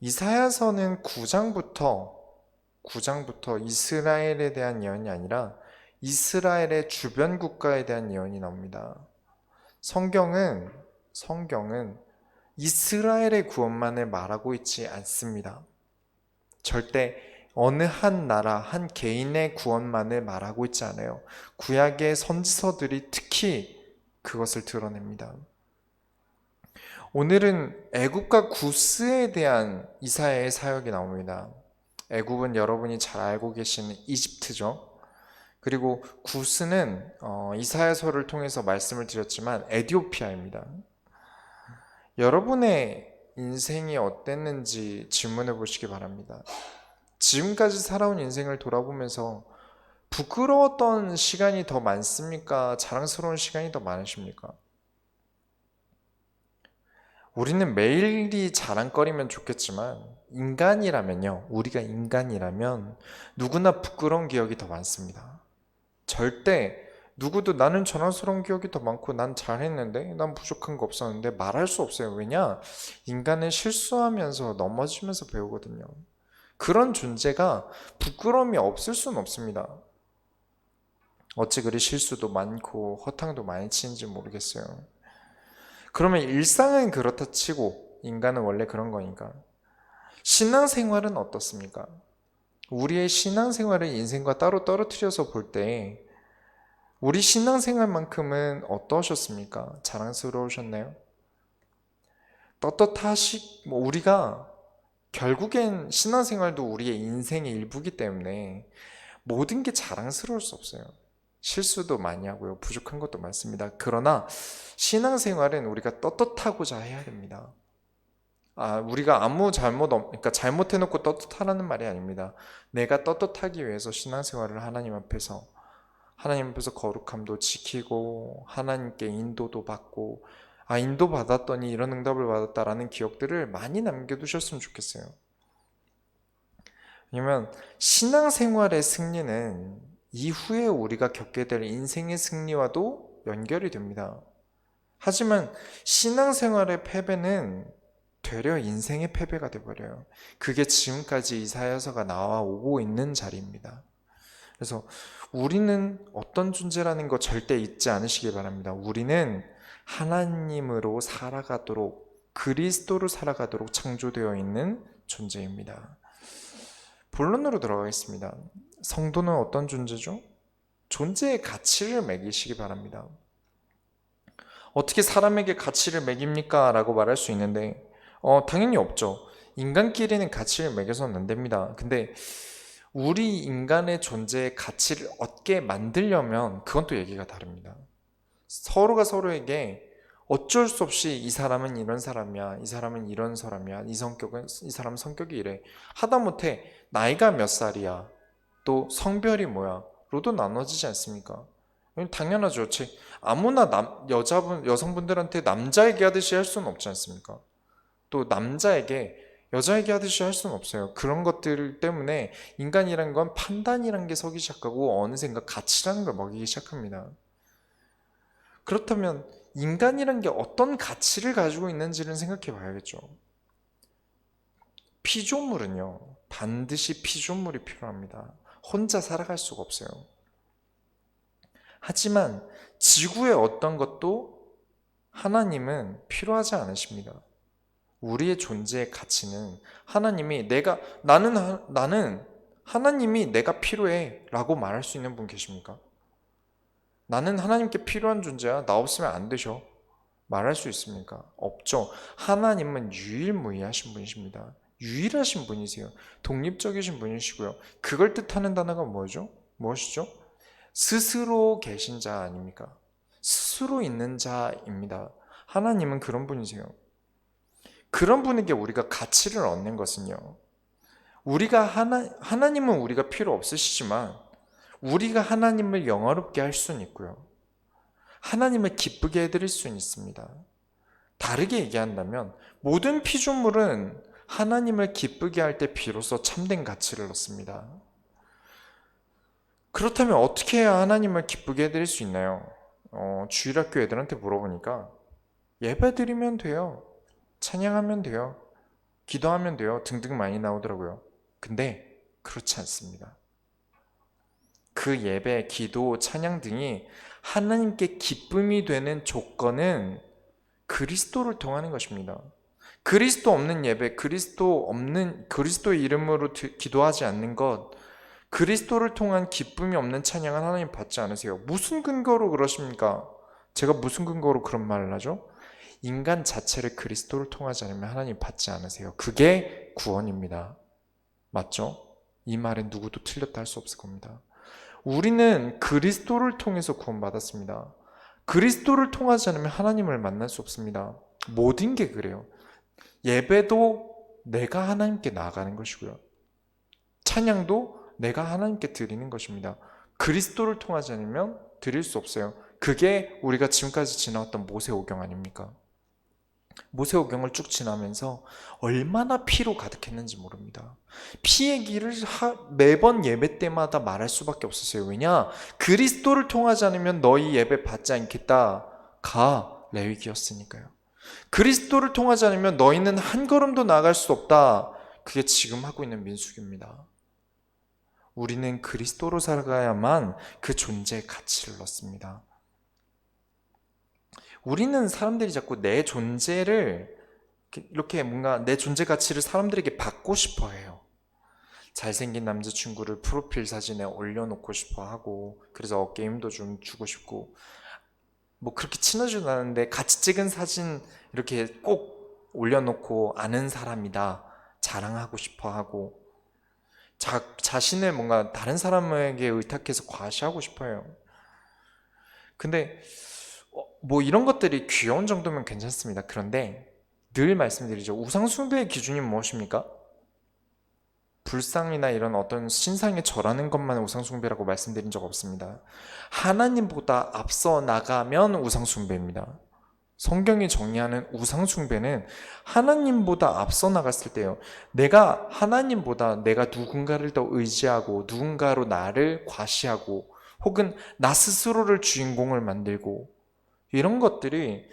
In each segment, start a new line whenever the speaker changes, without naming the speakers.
이사야서는 9장부터 이스라엘에 대한 예언이 아니라 이스라엘의 주변 국가에 대한 예언이 나옵니다. 성경은 이스라엘의 구원만을 말하고 있지 않습니다. 절대 어느 한 나라, 한 개인의 구원만을 말하고 있지 않아요. 구약의 선지서들이 특히 그것을 드러냅니다. 오늘은 애굽과 구스에 대한 이사야의 사역이 나옵니다. 애굽은 여러분이 잘 알고 계시는 이집트죠. 그리고 구스는 이사야서를 통해서 말씀을 드렸지만 에티오피아입니다. 여러분의 인생이 어땠는지 질문해 보시기 바랍니다. 지금까지 살아온 인생을 돌아보면서 부끄러웠던 시간이 더 많습니까? 자랑스러운 시간이 더 많으십니까? 우리는 매일이 자랑거리면 좋겠지만 우리가 인간이라면 누구나 부끄러운 기억이 더 많습니다. 절대 누구도 나는 자랑스러운 기억이 더 많고 난 잘했는데 난 부족한 거 없었는데 말할 수 없어요. 왜냐? 인간은 실수하면서 넘어지면서 배우거든요. 그런 존재가 부끄러움이 없을 수는 없습니다. 어찌 그리 실수도 많고 허탕도 많이 치는지 모르겠어요. 그러면 일상은 그렇다 치고 인간은 원래 그런 거니까 신앙생활은 어떻습니까? 우리의 신앙생활을 인생과 따로 떨어뜨려서 볼 때 우리 신앙생활만큼은 어떠셨습니까? 자랑스러우셨나요? 우리가 결국엔 신앙생활도 우리의 인생의 일부이기 때문에 모든 게 자랑스러울 수 없어요. 실수도 많이 하고요. 부족한 것도 많습니다. 그러나 신앙생활은 우리가 떳떳하고자 해야 됩니다. 우리가 그러니까 잘못해놓고 떳떳하라는 말이 아닙니다. 내가 떳떳하기 위해서 신앙생활을 하나님 앞에서 거룩함도 지키고 하나님께 인도도 받고 인도 받았더니 이런 응답을 받았다라는 기억들을 많이 남겨두셨으면 좋겠어요. 왜냐면 신앙생활의 승리는 이후에 우리가 겪게 될 인생의 승리와도 연결이 됩니다. 하지만 신앙생활의 패배는 되려 인생의 패배가 되어버려요. 그게 지금까지 이사야서가 나와오고 있는 자리입니다. 그래서 우리는 어떤 존재라는 거 절대 잊지 않으시기 바랍니다. 우리는 하나님으로 살아가도록, 그리스도로 살아가도록 창조되어 있는 존재입니다. 본론으로 들어가겠습니다. 성도는 어떤 존재죠? 존재의 가치를 매기시기 바랍니다. 어떻게 사람에게 가치를 매깁니까? 라고 말할 수 있는데 당연히 없죠. 인간끼리는 가치를 매겨서는 안 됩니다. 근데 우리 인간의 존재의 가치를 얻게 만들려면 그건 또 얘기가 다릅니다. 서로가 서로에게 어쩔 수 없이 이 사람은 이런 사람이야, 이 사람은 이런 사람이야, 이 사람 성격이 이래 하다못해 나이가 몇 살이야, 또 성별이 뭐야 로도 나눠지지 않습니까? 당연하죠. 아무나 여성분들한테 남자에게 하듯이 할 수는 없지 않습니까? 또 남자에게 여자에게 하듯이 할 수는 없어요. 그런 것들 때문에 인간이란 건 판단이란 게 서기 시작하고 어느샌가 가치라는 걸 먹이기 시작합니다. 그렇다면 인간이란 게 어떤 가치를 가지고 있는지를 생각해 봐야겠죠. 피조물은요, 반드시 피조물이 필요합니다. 혼자 살아갈 수가 없어요. 하지만 지구의 어떤 것도 하나님은 필요하지 않으십니다. 우리의 존재의 가치는 나는 하나님이 내가 필요해 라고 말할 수 있는 분 계십니까? 나는 하나님께 필요한 존재야. 나 없으면 안 되셔. 말할 수 있습니까? 없죠. 하나님은 유일무이하신 분이십니다. 유일하신 분이세요. 독립적이신 분이시고요. 그걸 뜻하는 단어가 무엇이죠? 스스로 계신 자 아닙니까? 스스로 있는 자입니다. 하나님은 그런 분이세요. 그런 분에게 우리가 가치를 얻는 것은요, 하나님은 우리가 필요 없으시지만 우리가 하나님을 영화롭게 할 수는 있고요, 하나님을 기쁘게 해드릴 수는 있습니다. 다르게 얘기한다면 모든 피조물은 하나님을 기쁘게 할 때 비로소 참된 가치를 얻습니다. 그렇다면 어떻게 해야 하나님을 기쁘게 해드릴 수 있나요? 주일학교 애들한테 물어보니까 예배 드리면 돼요. 찬양하면 돼요. 기도하면 돼요. 등등 많이 나오더라고요. 근데 그렇지 않습니다. 그 예배, 기도, 찬양 등이 하나님께 기쁨이 되는 조건은 그리스도를 통하는 것입니다. 그리스도 없는 예배, 그리스도의 이름으로 기도하지 않는 것, 그리스도를 통한 기쁨이 없는 찬양은 하나님 받지 않으세요. 무슨 근거로 그러십니까? 제가 무슨 근거로 그런 말을 하죠? 인간 자체를 그리스도를 통하지 않으면 하나님 받지 않으세요. 그게 구원입니다. 맞죠? 이 말은 누구도 틀렸다 할 수 없을 겁니다. 우리는 그리스도를 통해서 구원받았습니다. 그리스도를 통하지 않으면 하나님을 만날 수 없습니다. 모든 게 그래요. 예배도 내가 하나님께 나아가는 것이고요. 찬양도 내가 하나님께 드리는 것입니다. 그리스도를 통하지 않으면 드릴 수 없어요. 그게 우리가 지금까지 지나왔던 모세오경 아닙니까? 모세오경을 쭉 지나면서 얼마나 피로 가득했는지 모릅니다. 피의 길을 매번 예배 때마다 말할 수밖에 없었어요. 왜냐? 그리스도를 통하지 않으면 너희 예배 받지 않겠다가 레위기였으니까요. 그리스도를 통하지 않으면 너희는 한 걸음도 나아갈 수 없다. 그게 지금 하고 있는 민수기입니다. 우리는 그리스도로 살아가야만 그 존재의 가치를 얻습니다. 우리는 사람들이 자꾸 내 존재를 이렇게 뭔가 내 존재 가치를 사람들에게 받고 싶어 해요. 잘생긴 남자친구를 프로필 사진에 올려놓고 싶어 하고, 그래서 어깨 힘도 좀 주고 싶고, 뭐 그렇게 친하지도 않은데 같이 찍은 사진 이렇게 꼭 올려놓고 아는 사람이다 자랑하고 싶어 하고, 자신을 뭔가 다른 사람에게 의탁해서 과시하고 싶어요. 근데 뭐 이런 것들이 귀여운 정도면 괜찮습니다. 그런데 늘 말씀드리죠. 우상숭배의 기준이 무엇입니까? 불상이나 이런 어떤 신상에 절하는 것만 우상숭배라고 말씀드린 적 없습니다. 하나님보다 앞서 나가면 우상숭배입니다. 성경이 정의하는 우상숭배는 하나님보다 앞서 나갔을 때요. 내가 하나님보다 내가 누군가를 더 의지하고 누군가로 나를 과시하고 혹은 나 스스로를 주인공을 만들고 이런 것들이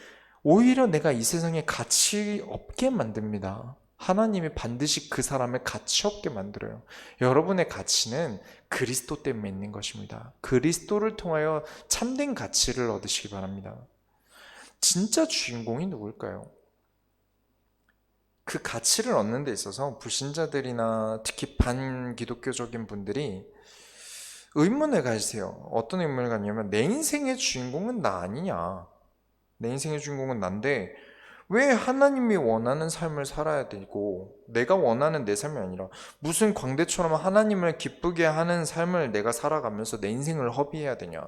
오히려 내가 이 세상에 가치 없게 만듭니다. 하나님이 반드시 그 사람을 가치 없게 만들어요. 여러분의 가치는 그리스도 때문에 있는 것입니다. 그리스도를 통하여 참된 가치를 얻으시기 바랍니다. 진짜 주인공이 누굴까요? 그 가치를 얻는 데 있어서 불신자들이나 특히 반기독교적인 분들이 의문을 가지세요. 어떤 의문을 갖냐면 내 인생의 주인공은 나 아니냐. 내 인생의 주인공은 난데 왜 하나님이 원하는 삶을 살아야 되고 내가 원하는 내 삶이 아니라 무슨 광대처럼 하나님을 기쁘게 하는 삶을 내가 살아가면서 내 인생을 허비해야 되냐.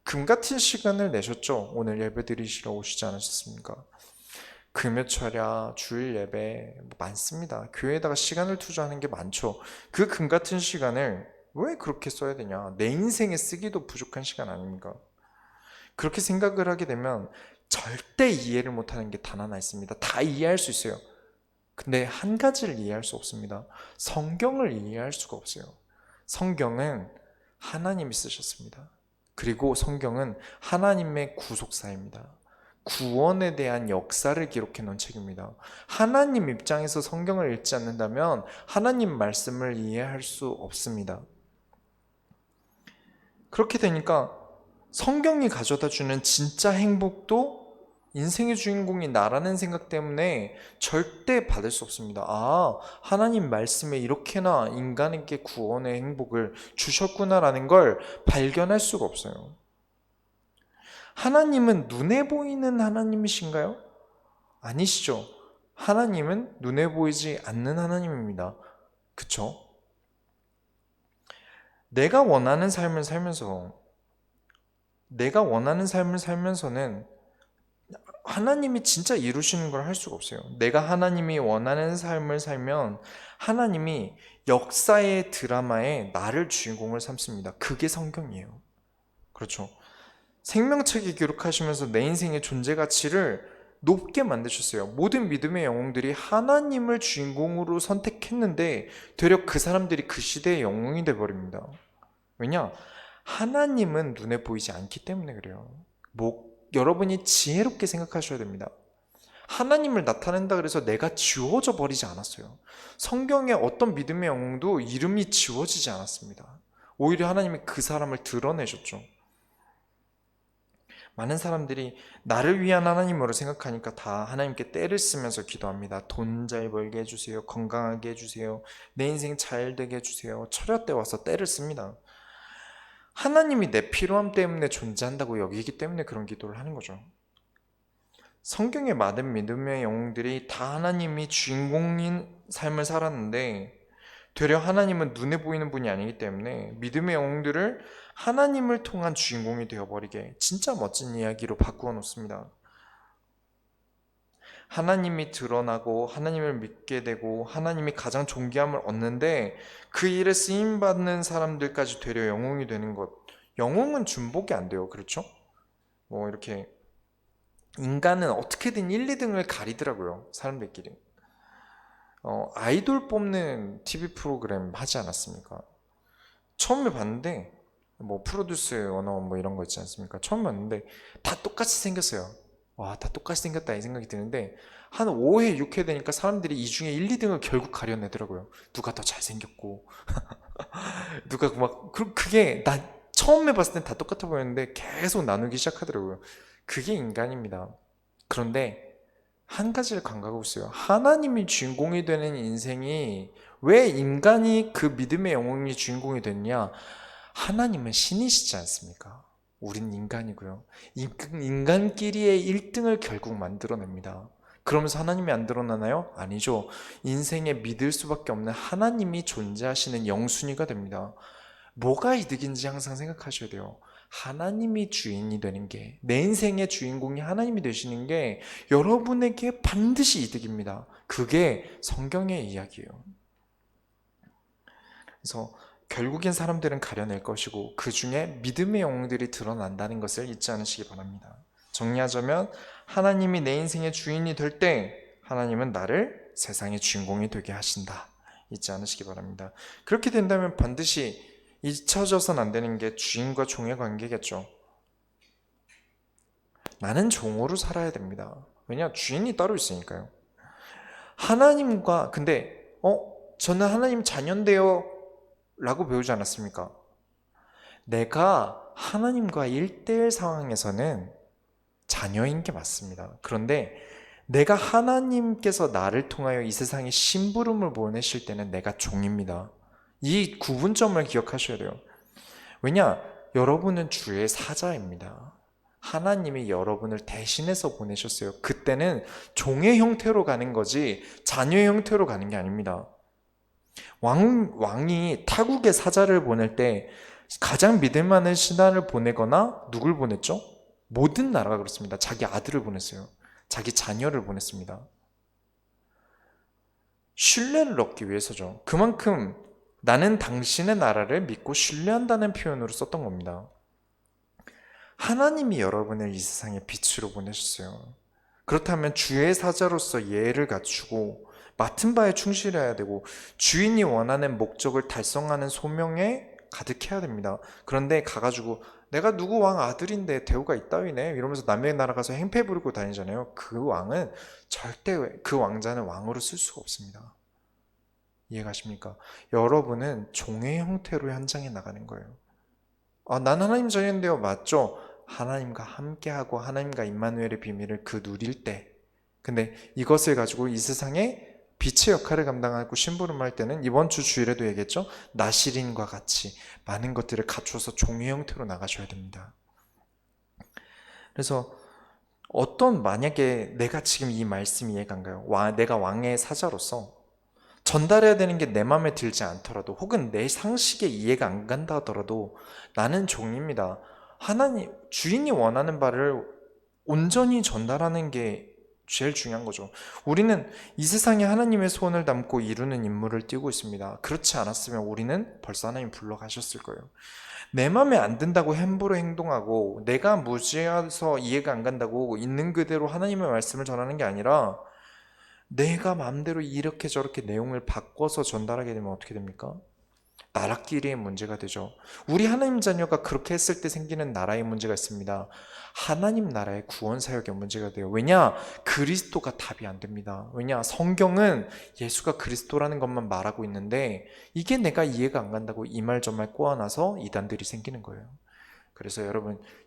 금 같은 시간을 내셨죠. 오늘 예배 드리시러 오시지 않으셨습니까? 금요철야 주일 예배 많습니다. 교회에다가 시간을 투자하는 게 많죠. 그 금 같은 시간을 왜 그렇게 써야 되냐. 내 인생에 쓰기도 부족한 시간 아닙니까? 그렇게 생각을 하게 되면 절대 이해를 못하는 게 단 하나 있습니다. 다 이해할 수 있어요. 근데 한 가지를 이해할 수 없습니다. 성경을 이해할 수가 없어요. 성경은 하나님이 쓰셨습니다. 그리고 성경은 하나님의 구속사입니다. 구원에 대한 역사를 기록해 놓은 책입니다. 하나님 입장에서 성경을 읽지 않는다면 하나님 말씀을 이해할 수 없습니다. 그렇게 되니까 성경이 가져다 주는 진짜 행복도 인생의 주인공이 나라는 생각 때문에 절대 받을 수 없습니다. 아, 하나님 말씀에 이렇게나 인간에게 구원의 행복을 주셨구나라는 걸 발견할 수가 없어요. 하나님은 눈에 보이는 하나님이신가요? 아니시죠. 하나님은 눈에 보이지 않는 하나님입니다. 그쵸? 내가 원하는 삶을 살면서는 하나님이 진짜 이루시는 걸 할 수가 없어요. 내가 하나님이 원하는 삶을 살면 하나님이 역사의 드라마에 나를 주인공을 삼습니다. 그게 성경이에요. 그렇죠. 생명책에 기록하시면서 내 인생의 존재 가치를 높게 만드셨어요. 모든 믿음의 영웅들이 하나님을 주인공으로 선택했는데 되려 그 사람들이 그 시대의 영웅이 되어버립니다. 왜냐? 하나님은 눈에 보이지 않기 때문에 그래요. 여러분이 지혜롭게 생각하셔야 됩니다. 하나님을 나타낸다 그래서 내가 지워져 버리지 않았어요. 성경에 어떤 믿음의 영웅도 이름이 지워지지 않았습니다. 오히려 하나님이 그 사람을 드러내셨죠. 많은 사람들이 나를 위한 하나님으로 생각하니까 다 하나님께 때를 쓰면서 기도합니다. 돈 잘 벌게 해주세요. 건강하게 해주세요. 내 인생 잘 되게 해주세요. 철야 때 와서 때를 씁니다. 하나님이 내 필요함 때문에 존재한다고 여기기 때문에 그런 기도를 하는 거죠. 성경의 많은 믿음의 영웅들이 다 하나님이 주인공인 삶을 살았는데 되려 하나님은 눈에 보이는 분이 아니기 때문에 믿음의 영웅들을 하나님을 통한 주인공이 되어버리게 진짜 멋진 이야기로 바꾸어 놓습니다. 하나님이 드러나고 하나님을 믿게 되고 하나님이 가장 존귀함을 얻는데 그 일에 쓰임받는 사람들까지 되려 영웅이 되는 것. 영웅은 중복이 안 돼요. 그렇죠? 뭐 이렇게 인간은 어떻게든 1, 2등을 가리더라고요. 사람들끼리. 아이돌 뽑는 TV 프로그램 하지 않았습니까? 처음에 봤는데 뭐 프로듀스 101 뭐 이런 거 있지 않습니까? 처음 봤는데 다 똑같이 생겼어요. 와, 다 똑같이 생겼다 이 생각이 드는데 한 5회, 6회 되니까 사람들이 이 중에 1, 2등을 결국 가려내더라고요. 누가 더 잘생겼고 누가 막 그게 나 처음에 봤을 땐 다 똑같아 보였는데 계속 나누기 시작하더라고요. 그게 인간입니다. 그런데 한 가지를 간과하고 있어요. 하나님이 주인공이 되는 인생이 왜 인간이 그 믿음의 영웅이 주인공이 됐냐? 하나님은 신이시지 않습니까? 우린 인간이고요. 인간끼리의 1등을 결국 만들어냅니다. 그러면서 하나님이 안 드러나나요? 아니죠. 인생에 믿을 수밖에 없는 하나님이 존재하시는 영순위가 됩니다. 뭐가 이득인지 항상 생각하셔야 돼요. 하나님이 주인이 되는 게, 내 인생의 주인공이 하나님이 되시는 게 여러분에게 반드시 이득입니다. 그게 성경의 이야기예요. 그래서 결국엔 사람들은 가려낼 것이고 그 중에 믿음의 영웅들이 드러난다는 것을 잊지 않으시기 바랍니다. 정리하자면 하나님이 내 인생의 주인이 될 때 하나님은 나를 세상의 주인공이 되게 하신다. 잊지 않으시기 바랍니다. 그렇게 된다면 반드시 잊혀져서는 안 되는 게 주인과 종의 관계겠죠. 나는 종으로 살아야 됩니다. 왜냐? 주인이 따로 있으니까요. 하나님과 근데 저는 하나님 자녀인데요 라고 배우지 않았습니까? 내가 하나님과 1대1 상황에서는 자녀인 게 맞습니다. 그런데 내가 하나님께서 나를 통하여 이 세상에 심부름을 보내실 때는 내가 종입니다. 이 구분점을 기억하셔야 돼요. 왜냐? 여러분은 주의 사자입니다. 하나님이 여러분을 대신해서 보내셨어요. 그때는 종의 형태로 가는 거지 자녀의 형태로 가는 게 아닙니다. 왕이 타국의 사자를 보낼 때 가장 믿을 만한 신하를 보내거나 누굴 보냈죠? 모든 나라가 그렇습니다. 자기 아들을 보냈어요. 자기 자녀를 보냈습니다. 신뢰를 얻기 위해서죠. 그만큼 나는 당신의 나라를 믿고 신뢰한다는 표현으로 썼던 겁니다. 하나님이 여러분을 이 세상에 빛으로 보내셨어요. 그렇다면 주의 사자로서 예를 갖추고 맡은 바에 충실해야 되고 주인이 원하는 목적을 달성하는 소명에 가득해야 됩니다. 그런데 가가지고 내가 누구 왕 아들인데 대우가 이따위네 이러면서 남의 나라 가서 행패 부리고 다니잖아요. 그 왕은 절대 그 왕자는 왕으로 쓸 수가 없습니다. 이해가십니까? 여러분은 종의 형태로 현장에 나가는 거예요. 난 하나님 자녀인데요. 맞죠? 하나님과 함께하고 하나님과 임마누엘의 비밀을 누릴 때 근데 이것을 가지고 이 세상에 빛의 역할을 감당하고 심부름할 때는 이번 주 주일에도 얘기했죠. 나시린과 같이 많은 것들을 갖춰서 종의 형태로 나가셔야 됩니다. 그래서 만약에 내가 지금 이 말씀이 이해가 안 가요. 내가 왕의 사자로서 전달해야 되는 게 내 마음에 들지 않더라도 혹은 내 상식에 이해가 안 간다 하더라도 나는 종입니다. 하나님, 주인이 원하는 바를 온전히 전달하는 게 제일 중요한 거죠. 우리는 이 세상에 하나님의 소원을 담고 이루는 임무를 띄고 있습니다. 그렇지 않았으면 우리는 벌써 하나님 불러가셨을 거예요. 내 마음에 안 든다고 함부로 행동하고 내가 무지해서 이해가 안 간다고 있는 그대로 하나님의 말씀을 전하는 게 아니라 내가 마음대로 이렇게 저렇게 내용을 바꿔서 전달하게 되면 어떻게 됩니까? 나라끼리의 문제가 되죠. 우리 하나님 자녀가 그렇게 했을 때 생기는 나라의 문제가 있습니다. 하나님 나라의 구원 사역의 문제가 돼요. 왜냐? 그리스도가 답이 안 됩니다. 왜냐? 성경은 예수가 그리스도라는 것만 말하고 있는데 이게 내가 이해가 안 간다고 이 말 저 말 꼬아놔서 이단들이 생기는 거예요. 그래서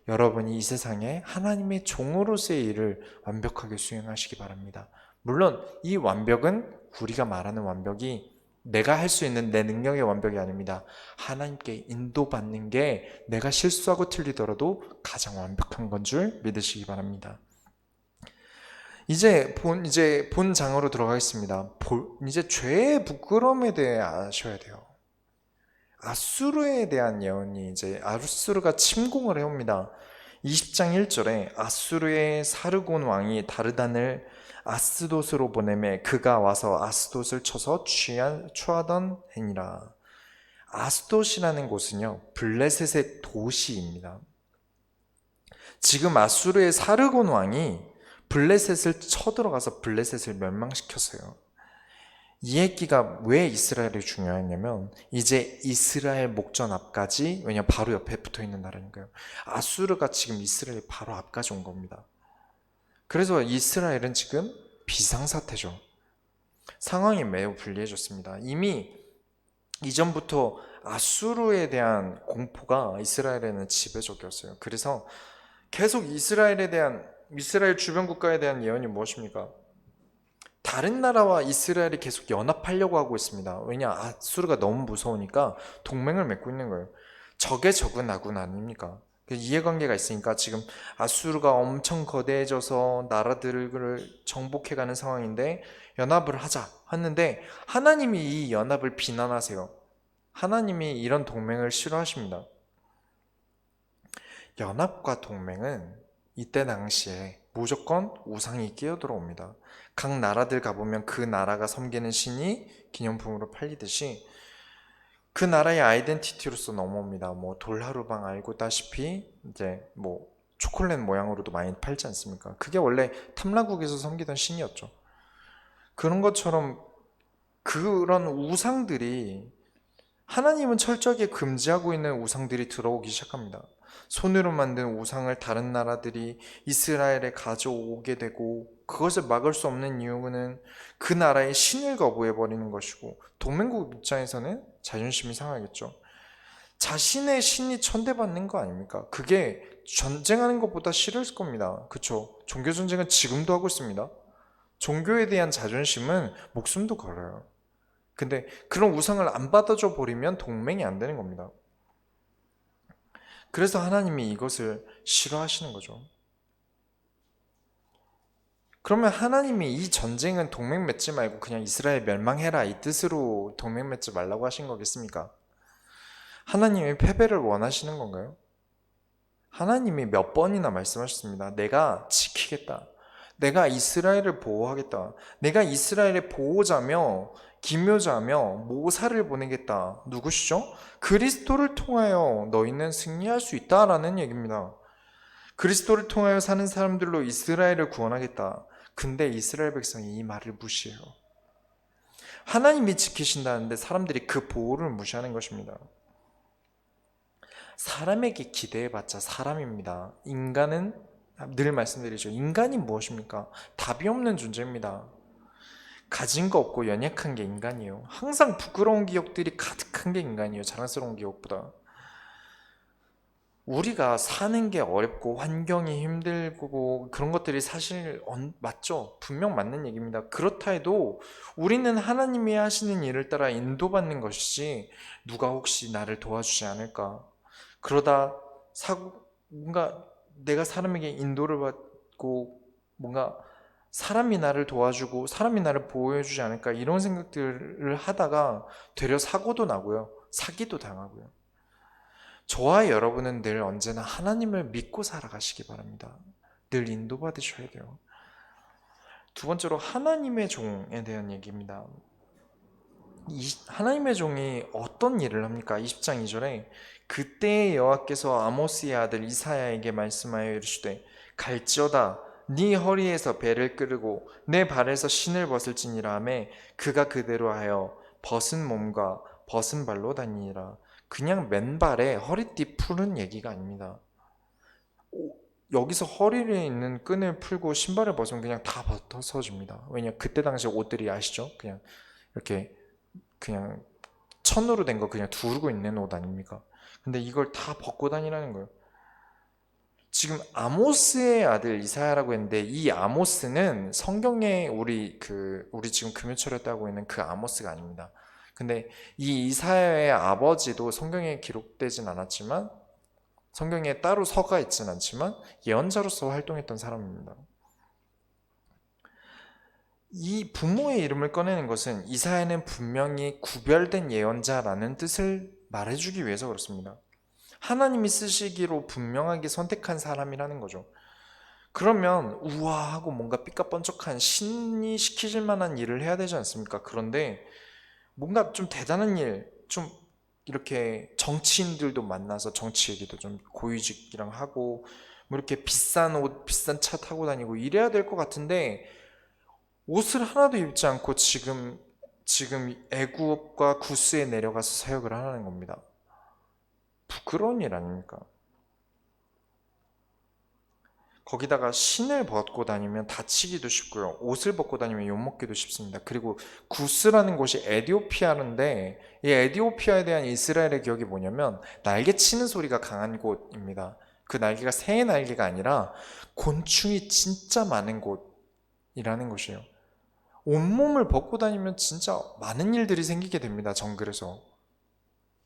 여러분이 이 세상에 하나님의 종으로서의 일을 완벽하게 수행하시기 바랍니다. 물론 이 완벽은 우리가 말하는 완벽이 내가 할 수 있는 내 능력의 완벽이 아닙니다. 하나님께 인도받는 게 내가 실수하고 틀리더라도 가장 완벽한 건 줄 믿으시기 바랍니다. 이제 본 장으로 들어가겠습니다. 이제 죄의 부끄러움에 대해 아셔야 돼요. 아수르에 대한 예언이 이제 아수르가 침공을 해옵니다. 20장 1절에 아수르의 사르곤 왕이 다르단을 아스돗으로 보내매 그가 와서 아스돗을 쳐서 취하던 해니라. 아스돗이라는 곳은요, 블레셋의 도시입니다. 지금 아수르의 사르곤 왕이 블레셋을 쳐들어가서 블레셋을 멸망시켰어요. 이 얘기가 왜 이스라엘이 중요했냐면 이제 이스라엘 목전 앞까지, 왜냐 바로 옆에 붙어 있는 나라니까요. 아수르가 지금 이스라엘 바로 앞까지 온 겁니다. 그래서 이스라엘은 지금 비상사태죠. 상황이 매우 불리해졌습니다. 이미 이전부터 아수르에 대한 공포가 이스라엘에는 지배적이었어요. 그래서 계속 이스라엘 주변 국가에 대한 예언이 무엇입니까? 다른 나라와 이스라엘이 계속 연합하려고 하고 있습니다. 왜냐? 아수르가 너무 무서우니까 동맹을 맺고 있는 거예요. 적의 적은 아군 아닙니까? 이해관계가 있으니까 지금 아수르가 엄청 거대해져서 나라들을 정복해가는 상황인데 연합을 하자 했는데 하나님이 이 연합을 비난하세요. 하나님이 이런 동맹을 싫어하십니다. 연합과 동맹은 이때 당시에 무조건 우상이 끼어들어옵니다. 각 나라들 가보면 그 나라가 섬기는 신이 기념품으로 팔리듯이 그 나라의 아이덴티티로서 넘어옵니다. 뭐 돌하루방 알고다시피 이제 뭐 초콜릿 모양으로도 많이 팔지 않습니까? 그게 원래 탐라국에서 섬기던 신이었죠. 그런 것처럼 그런 우상들이, 하나님은 철저하게 금지하고 있는 우상들이 들어오기 시작합니다. 손으로 만든 우상을 다른 나라들이 이스라엘에 가져오게 되고, 그것을 막을 수 없는 이유는 그 나라의 신을 거부해버리는 것이고, 동맹국 입장에서는 자존심이 상하겠죠. 자신의 신이 천대받는 거 아닙니까? 그게 전쟁하는 것보다 싫을 겁니다. 그쵸? 종교전쟁은 지금도 하고 있습니다. 종교에 대한 자존심은 목숨도 걸어요. 근데 그런 우상을 안 받아줘 버리면 동맹이 안 되는 겁니다. 그래서 하나님이 이것을 싫어하시는 거죠. 그러면 하나님이 이 전쟁은 동맹 맺지 말고 그냥 이스라엘 멸망해라 이 뜻으로 동맹 맺지 말라고 하신 거겠습니까? 하나님이 패배를 원하시는 건가요? 하나님이 몇 번이나 말씀하셨습니다. 내가 지키겠다. 내가 이스라엘을 보호하겠다. 내가 이스라엘의 보호자며 기묘자며 모사를 보내겠다. 누구시죠? 그리스도를 통하여 너희는 승리할 수 있다라는 얘기입니다. 그리스도를 통하여 사는 사람들로 이스라엘을 구원하겠다. 근데 이스라엘 백성이 이 말을 무시해요. 하나님이 지키신다는데 사람들이 그 보호를 무시하는 것입니다. 사람에게 기대해봤자 사람입니다. 인간은 늘 말씀드리죠. 인간이 무엇입니까? 답이 없는 존재입니다. 가진 거 없고 연약한 게 인간이에요. 항상 부끄러운 기억들이 가득한 게 인간이에요. 자랑스러운 기억보다. 우리가 사는 게 어렵고 환경이 힘들고 그런 것들이 사실 맞죠. 분명 맞는 얘기입니다. 그렇다 해도 우리는 하나님이 하시는 일을 따라 인도받는 것이지 누가 혹시 나를 도와주지 않을까, 그러다 뭔가 내가 사람에게 인도를 받고 뭔가 사람이 나를 도와주고 사람이 나를 보호해주지 않을까 이런 생각들을 하다가 되려 사고도 나고요. 사기도 당하고요. 저와 여러분은 늘 언제나 하나님을 믿고 살아가시기 바랍니다. 늘 인도받으셔야 돼요. 두 번째로 하나님의 종에 대한 얘기입니다. 하나님의 종이 어떤 일을 합니까? 20장 2절에 그때 여호와께서 아모스의 아들 이사야에게 말씀하여 이르시되 갈지어다 네 허리에서 배를 끄르고 내 발에서 신을 벗을지니라 하매 그가 그대로 하여 벗은 몸과 벗은 발로 다니니라. 그냥 맨발에 허리띠 푸는 얘기가 아닙니다. 여기서 허리에 있는 끈을 풀고 신발을 벗으면 그냥 다 벗어집니다. 왜냐, 그때 당시 옷들이 아시죠? 그냥 이렇게 그냥 천으로 된 거 그냥 두르고 있는 옷 아닙니까? 근데 이걸 다 벗고 다니라는 거예요. 지금 아모스의 아들 이사야라고 했는데, 이 아모스는 성경에 우리 지금 금요철에 따고 있는 그 아모스가 아닙니다. 근데 이 이사야의 아버지도 성경에 기록되진 않았지만, 성경에 따로 서가 있진 않지만 예언자로서 활동했던 사람입니다. 이 부모의 이름을 꺼내는 것은 이사야는 분명히 구별된 예언자라는 뜻을 말해주기 위해서 그렇습니다. 하나님이 쓰시기로 분명하게 선택한 사람이라는 거죠. 그러면 우아하고 뭔가 삐까뻔쩍한 신이 시키질 만한 일을 해야 되지 않습니까? 그런데 뭔가 좀 대단한 일, 좀 이렇게 정치인들도 만나서 정치 얘기도 좀 고위직이랑 하고 뭐 이렇게 비싼 옷, 비싼 차 타고 다니고 이래야 될 것 같은데 옷을 하나도 입지 않고 지금 애굽과 구스에 내려가서 사역을 하라는 겁니다. 부끄러운 일 아닙니까? 거기다가 신을 벗고 다니면 다치기도 쉽고요. 옷을 벗고 다니면 욕먹기도 쉽습니다. 그리고 구스라는 곳이 에디오피아인데 이 에디오피아에 대한 이스라엘의 기억이 뭐냐면 날개 치는 소리가 강한 곳입니다. 그 날개가 새의 날개가 아니라 곤충이 진짜 많은 곳이라는 것이에요. 온몸을 벗고 다니면 진짜 많은 일들이 생기게 됩니다. 정글에서.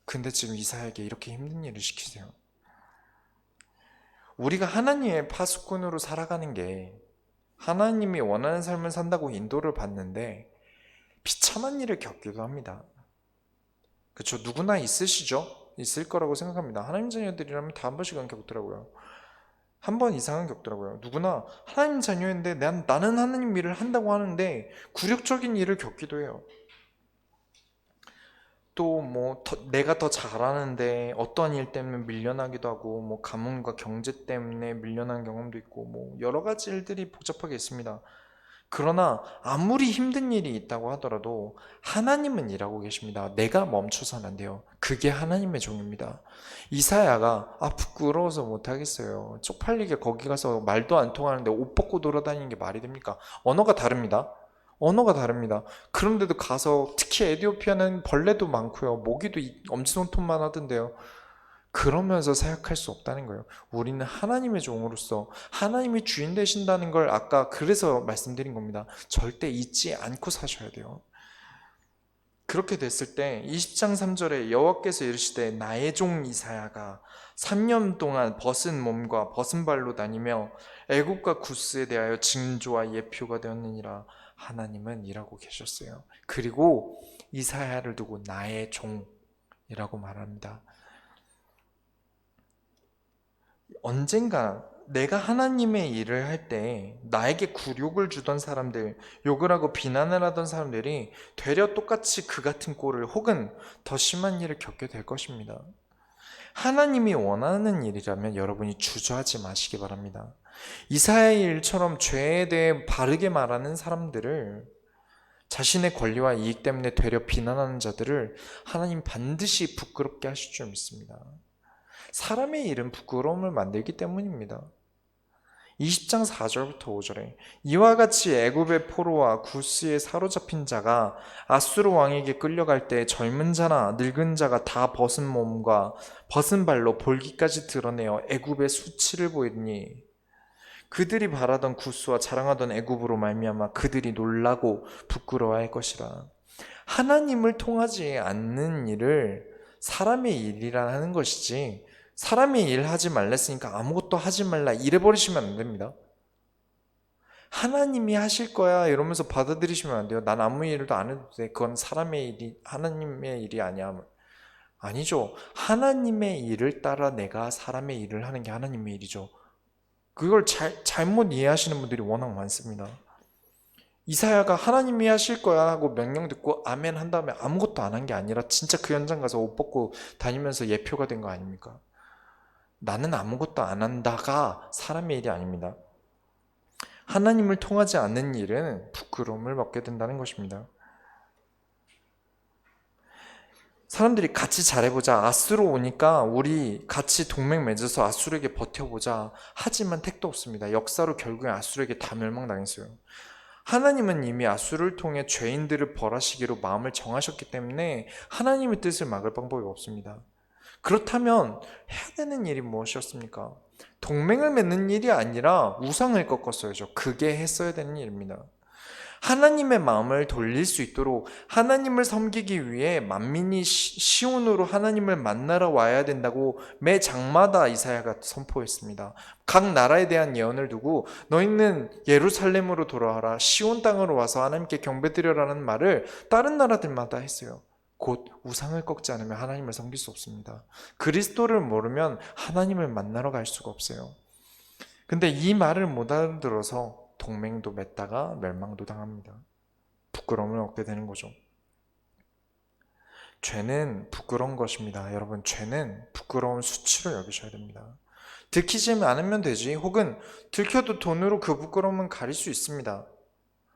근데 지금 이사야에게 이렇게 힘든 일을 시키세요. 우리가 하나님의 파수꾼으로 살아가는 게 하나님이 원하는 삶을 산다고 인도를 받는데 비참한 일을 겪기도 합니다. 그렇죠? 누구나 있으시죠? 있을 거라고 생각합니다. 하나님 자녀들이라면 다 한 번씩은 겪더라고요. 한 번 이상은 겪더라고요. 누구나 하나님 자녀인데 나는 하나님 일을 한다고 하는데 굴욕적인 일을 겪기도 해요. 또 뭐 내가 더 잘하는데 어떠한 일 때문에 밀려나기도 하고 뭐 가문과 경제 때문에 밀려난 경험도 있고 뭐 여러 가지 일들이 복잡하게 있습니다. 그러나 아무리 힘든 일이 있다고 하더라도 하나님은 일하고 계십니다. 내가 멈춰서는 안 돼요. 그게 하나님의 종입니다. 이사야가 부끄러워서 못하겠어요. 쪽팔리게 거기 가서 말도 안 통하는데 옷 벗고 돌아다니는 게 말이 됩니까? 언어가 다릅니다. 언어가 다릅니다. 그런데도 가서 특히 에티오피아는 벌레도 많고요. 모기도 엄지손톱만 하던데요. 그러면서 사역할 수 없다는 거예요. 우리는 하나님의 종으로서 하나님이 주인 되신다는 걸 아까 그래서 말씀드린 겁니다. 절대 잊지 않고 사셔야 돼요. 그렇게 됐을 때 20장 3절에 여호와께서 이르시되 나의 종 이사야가 3년 동안 벗은 몸과 벗은 발로 다니며 애굽과 구스에 대하여 징조와 예표가 되었느니라. 하나님은 일하고 계셨어요. 그리고 이사야를 두고 나의 종이라고 말합니다. 언젠가 내가 하나님의 일을 할 때 나에게 굴욕을 주던 사람들, 욕을 하고 비난을 하던 사람들이 되려 똑같이 그 같은 꼴을 혹은 더 심한 일을 겪게 될 것입니다. 하나님이 원하는 일이라면 여러분이 주저하지 마시기 바랍니다. 이사야의 일처럼 죄에 대해 바르게 말하는 사람들을, 자신의 권리와 이익 때문에 되려 비난하는 자들을 하나님 반드시 부끄럽게 하실 줄 믿습니다. 사람의 일은 부끄러움을 만들기 때문입니다. 20장 4절부터 5절에 이와 같이 애굽의 포로와 구스에 사로잡힌 자가 아수르 왕에게 끌려갈 때 젊은 자나 늙은 자가 다 벗은 몸과 벗은 발로 볼기까지 드러내어 애굽의 수치를 보이니 그들이 바라던 구스와 자랑하던 애굽으로 말미암아 그들이 놀라고 부끄러워할 것이라. 하나님을 통하지 않는 일을 사람의 일이라 하는 것이지 사람이 일하지 말랬으니까 아무것도 하지 말라 이래버리시면 안 됩니다. 하나님이 하실 거야 이러면서 받아들이시면 안 돼요. 난 아무 일도 안 해도 돼. 그건 사람의 일이 하나님의 일이 아니야. 아니죠. 하나님의 일을 따라 내가 사람의 일을 하는 게 하나님의 일이죠. 그걸 잘못 이해하시는 분들이 워낙 많습니다. 이사야가 하나님이 하실 거야 하고 명령 듣고 아멘 한 다음에 아무것도 안 한 게 아니라 진짜 그 현장 가서 옷 벗고 다니면서 예표가 된 거 아닙니까? 나는 아무것도 안 한다가 사람의 일이 아닙니다. 하나님을 통하지 않는 일은 부끄러움을 받게 된다는 것입니다. 사람들이 같이 잘해보자. 아수르 오니까 우리 같이 동맹 맺어서 아수르에게 버텨보자. 하지만 택도 없습니다. 역사로 결국에 아수르에게 다 멸망당했어요. 하나님은 이미 아수르를 통해 죄인들을 벌하시기로 마음을 정하셨기 때문에 하나님의 뜻을 막을 방법이 없습니다. 그렇다면 해야 되는 일이 무엇이었습니까? 동맹을 맺는 일이 아니라 우상을 꺾었어야죠. 그게 했어야 되는 일입니다. 하나님의 마음을 돌릴 수 있도록 하나님을 섬기기 위해 만민이 시온으로 하나님을 만나러 와야 된다고 매 장마다 이사야가 선포했습니다. 각 나라에 대한 예언을 두고 너희는 예루살렘으로 돌아와라, 시온 땅으로 와서 하나님께 경배드려라는 말을 다른 나라들마다 했어요. 곧 우상을 꺾지 않으면 하나님을 섬길 수 없습니다. 그리스도를 모르면 하나님을 만나러 갈 수가 없어요. 근데 이 말을 못 알아들어서 동맹도 맺다가 멸망도 당합니다. 부끄러움을 얻게 되는 거죠. 죄는 부끄러운 것입니다. 여러분, 죄는 부끄러운 수치로 여기셔야 됩니다. 들키지 않으면 되지, 혹은 들켜도 돈으로 그 부끄러움은 가릴 수 있습니다.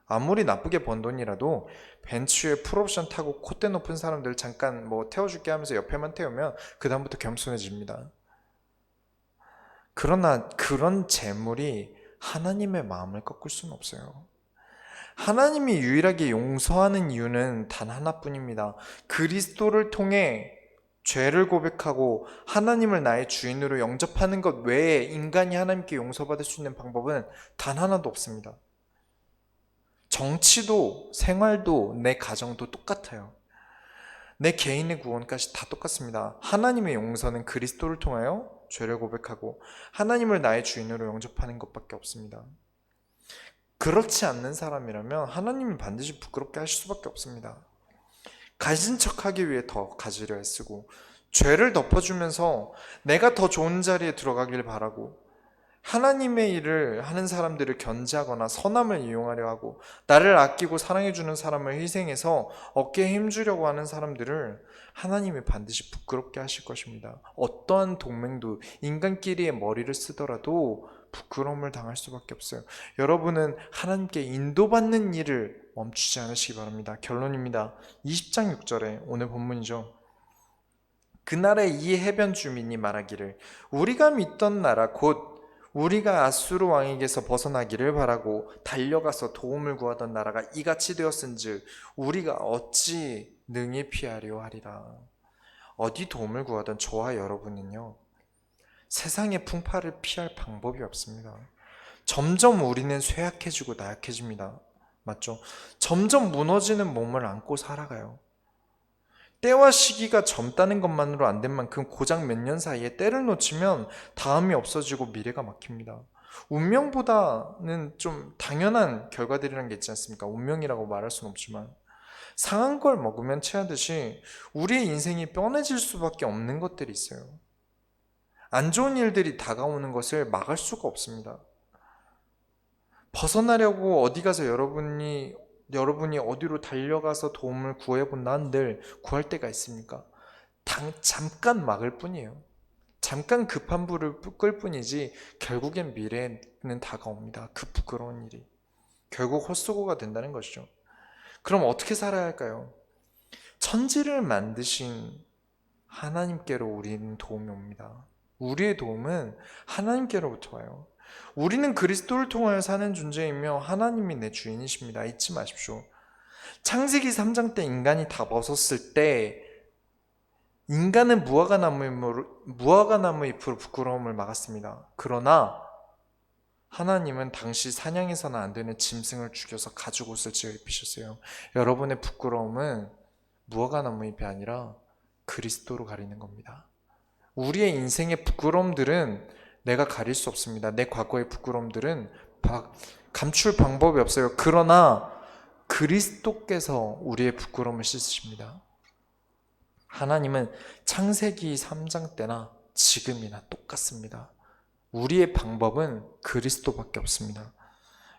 아무리 나쁘게 번 돈이라도 벤츠에 풀옵션 타고 콧대 높은 사람들 잠깐 뭐 태워줄게 하면서 옆에만 태우면 그 다음부터 겸손해집니다. 그러나 그런 재물이 하나님의 마음을 꺾을 수는 없어요. 하나님이 유일하게 용서하는 이유는 단 하나뿐입니다. 그리스도를 통해 죄를 고백하고 하나님을 나의 주인으로 영접하는 것 외에 인간이 하나님께 용서받을 수 있는 방법은 단 하나도 없습니다. 정치도 생활도 내 가정도 똑같아요. 내 개인의 구원까지 다 똑같습니다. 하나님의 용서는 그리스도를 통하여 죄를 고백하고 하나님을 나의 주인으로 영접하는 것밖에 없습니다. 그렇지 않는 사람이라면 하나님이 반드시 부끄럽게 하실 수밖에 없습니다. 가진 척하기 위해 더 가지려 애쓰고 죄를 덮어주면서 내가 더 좋은 자리에 들어가길 바라고 하나님의 일을 하는 사람들을 견제하거나 선함을 이용하려 하고 나를 아끼고 사랑해주는 사람을 희생해서 어깨에 힘주려고 하는 사람들을 하나님이 반드시 부끄럽게 하실 것입니다. 어떠한 동맹도 인간끼리의 머리를 쓰더라도 부끄러움을 당할 수밖에 없어요. 여러분은 하나님께 인도받는 일을 멈추지 않으시기 바랍니다. 결론입니다. 20장 6절에 오늘 본문이죠. 그날에 이 해변 주민이 말하기를 우리가 믿던 나라 곧 우리가 아수르 왕에게서 벗어나기를 바라고 달려가서 도움을 구하던 나라가 이같이 되었은즉 우리가 어찌 능히 피하려 하리라. 어디 도움을 구하던 저와 여러분은요, 세상의 풍파를 피할 방법이 없습니다. 점점 우리는 쇠약해지고 나약해집니다. 맞죠? 점점 무너지는 몸을 안고 살아가요. 때와 시기가 젊다는 것만으로 안 된 만큼 고작 몇 년 사이에 때를 놓치면 다음이 없어지고 미래가 막힙니다. 운명보다는 좀 당연한 결과들이란 게 있지 않습니까? 운명이라고 말할 수는 없지만 상한 걸 먹으면 체하듯이 우리의 인생이 뻔해질 수밖에 없는 것들이 있어요. 안 좋은 일들이 다가오는 것을 막을 수가 없습니다. 벗어나려고 어디 가서 여러분이 어디로 달려가서 도움을 구해본다 한들 구할 때가 있습니까? 잠깐 막을 뿐이에요. 잠깐 급한 불을 끌 뿐이지 결국엔 미래는 다가옵니다. 그 부끄러운 일이 결국 헛수고가 된다는 것이죠. 그럼 어떻게 살아야 할까요? 천지를 만드신 하나님께로 우리는 도움이 옵니다. 우리의 도움은 하나님께로부터 와요. 우리는 그리스도를 통하여 사는 존재이며 하나님이 내 주인이십니다. 잊지 마십시오. 창세기 3장 때 인간이 다 벗었을 때 인간은 무화과나무 잎으로 부끄러움을 막았습니다. 그러나 하나님은 당시 사냥해서는 안 되는 짐승을 죽여서 가죽옷을 지어 입히셨어요. 여러분의 부끄러움은 무화과나무 잎이 아니라 그리스도로 가리는 겁니다. 우리의 인생의 부끄러움들은 내가 가릴 수 없습니다. 내 과거의 부끄러움들은 감출 방법이 없어요. 그러나 그리스도께서 우리의 부끄러움을 씻으십니다. 하나님은 창세기 3장 때나 지금이나 똑같습니다. 우리의 방법은 그리스도밖에 없습니다.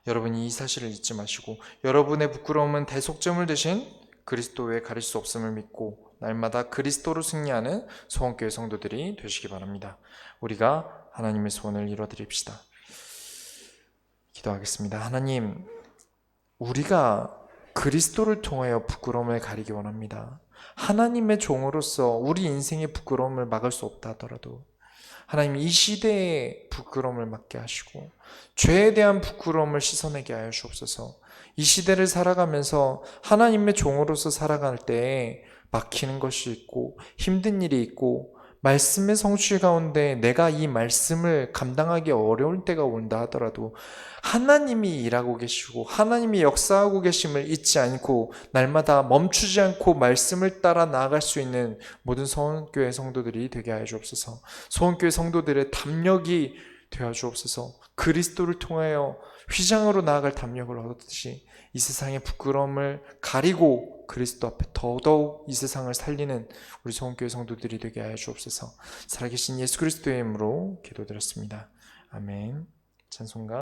여러분이 이 사실을 잊지 마시고 여러분의 부끄러움은 대속제물 대신 그리스도 외에 가릴 수 없음을 믿고 날마다 그리스도로 승리하는 소원교회 성도들이 되시기 바랍니다. 우리가 하나님의 소원을 이루어드립시다. 기도하겠습니다. 하나님, 우리가 그리스도를 통하여 부끄러움을 가리기 원합니다. 하나님의 종으로서 우리 인생의 부끄러움을 막을 수 없다 하더라도 하나님 이 시대의 부끄러움을 막게 하시고 죄에 대한 부끄러움을 씻어내게 하여 주옵소서. 이 시대를 살아가면서 하나님의 종으로서 살아갈 때에 막히는 것이 있고 힘든 일이 있고 말씀의 성취 가운데 내가 이 말씀을 감당하기 어려울 때가 온다 하더라도 하나님이 일하고 계시고 하나님이 역사하고 계심을 잊지 않고 날마다 멈추지 않고 말씀을 따라 나아갈 수 있는 모든 소원교회 성도들이 되게 하여 주옵소서. 소원교회 성도들의 담력이 되어 주옵소서. 그리스도를 통하여 휘장으로 나아갈 담력을 얻었듯이 이 세상의 부끄러움을 가리고 그리스도 앞에 더더욱 이 세상을 살리는 우리 소원교회 성도들이 되게 하여 주옵소서. 살아계신 예수 그리스도의 이름으로 기도드렸습니다. 아멘. 찬송가